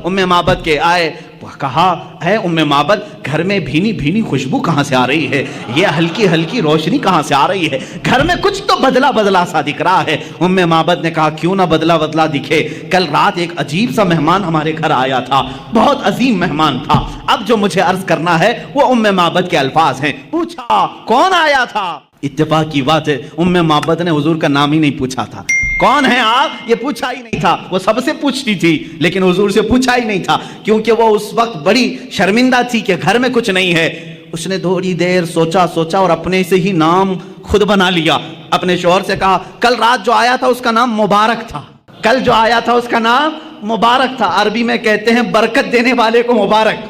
उम्मे माबद के आए, कहा है उम्मे माबद घर में भीनी भीनी खुशबू कहाँ से आ रही है, ये हल्की हल्की रोशनी कहाँ से आ रही है, घर में कुछ तो बदला बदला सा दिख रहा है। उम्मे माबद ने कहा क्यों ना बदला बदला दिखे, कल रात एक अजीब सा मेहमान हमारे घर आया था, बहुत अजीम मेहमान था। अब जो मुझे अर्ज करना है वो उम्मे माबद के अल्फाज हैं। पूछा कौन आया था? इत्तेफाक की बात है उम्मे माबद ने हुजूर का नाम ही नहीं पूछा था। कौन है आप ये पूछा ही नहीं था। वो सबसे पूछती थी लेकिन हुजूर से पूछा ही नहीं था, क्योंकि वो उस वक्त बड़ी शर्मिंदा थी कि घर में कुछ नहीं है। उसने थोड़ी देर सोचा और अपने से ही नाम खुद बना लिया। अपने शौहर से कहा कल रात जो आया था उसका नाम मुबारक था, कल जो आया था उसका नाम मुबारक था। अरबी में कहते हैं बरकत देने वाले को मुबारक।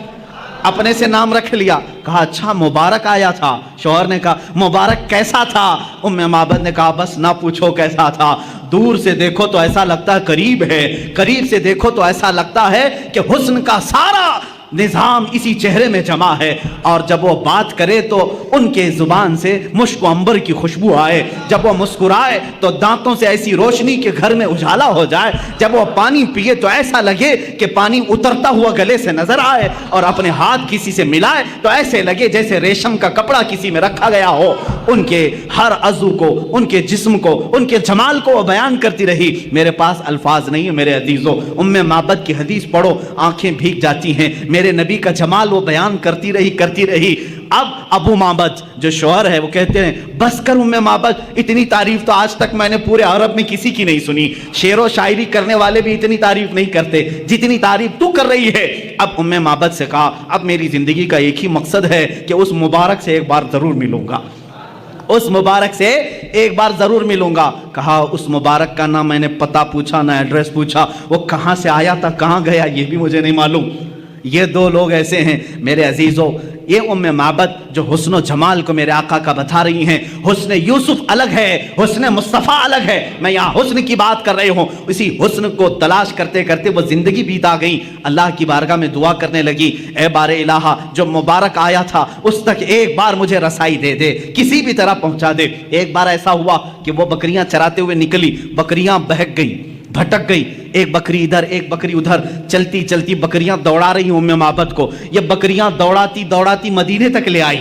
अपने से नाम रख लिया। कहा अच्छा मुबारक आया था। शौहर ने कहा मुबारक कैसा था? उम्मे माबद ने कहा बस ना पूछो कैसा था, दूर से देखो तो ऐसा लगता है करीब है, करीब से देखो तो ऐसा लगता है कि हुस्न का सारा निजाम इसी चेहरे में जमा है, और जब वो बात करे तो उनके जुबान से मुश्क अंबर की खुशबू आए, जब वो मुस्कुराए तो दांतों से ऐसी रोशनी के घर में उजाला हो जाए, जब वो पानी पिए तो ऐसा लगे कि पानी उतरता हुआ गले से नजर आए, और अपने हाथ किसी से मिलाए तो ऐसे लगे जैसे रेशम का कपड़ा किसी में रखा गया हो। उनके हर अज़ू को, उनके जिस्म को, उनके जमाल को वो बयान करती रही। मेरे पास अल्फाज नहीं है मेरे अजीजों, उम्मे माबद की हदीस पढ़ो आंखें भीग जाती हैं। मेरे नबी का जमाल वो बयान करती रही। अब अबू माबद जो शौहर है वो कहते हैं बस कर उम्मे माबद, इतनी तारीफ तो आज तक मैंने पूरे अरब में किसी की नहीं सुनी। शेर व शायरी करने वाले भी इतनी तारीफ नहीं करते जितनी तारीफ तू कर रही है। अब उम्मे माबद से कहा अब मेरी जिंदगी का एक ही मकसद है कि उस मुबारक से एक बार जरूर मिलूंगा, उस मुबारक से एक बार जरूर मिलूंगा। कहा उस मुबारक का ना मैंने पता पूछा ना एड्रेस पूछा, वो कहां से आया था कहां गया ये भी मुझे नहीं मालूम। ये दो लोग ऐसे हैं मेरे अजीजों, ये उम्मे माबद जो हुस्न जमाल को मेरे आका का बता रही हैं। हुस्न यूसुफ अलग है, हुस्न मुस्तफ़ा अलग है। मैं यहाँ हुस्न की बात कर रही हूँ। इसी हुस्न को तलाश करते करते वो जिंदगी बीता गई। अल्लाह की बारगाह में दुआ करने लगी, ए बारे इलाहा जो मुबारक आया था उस तक एक बार मुझे रसाई दे दे, किसी भी तरह पहुंचा दे। एक बार ऐसा हुआ कि वो बकरियां चराते हुए निकली, बकरियां बहक गई, भटक गई, एक बकरी इधर एक बकरी उधर, चलती चलती बकरियां दौड़ा रही उम्मे माबद को। ये बकरियां दौड़ाती दौड़ाती मदीने तक ले आई।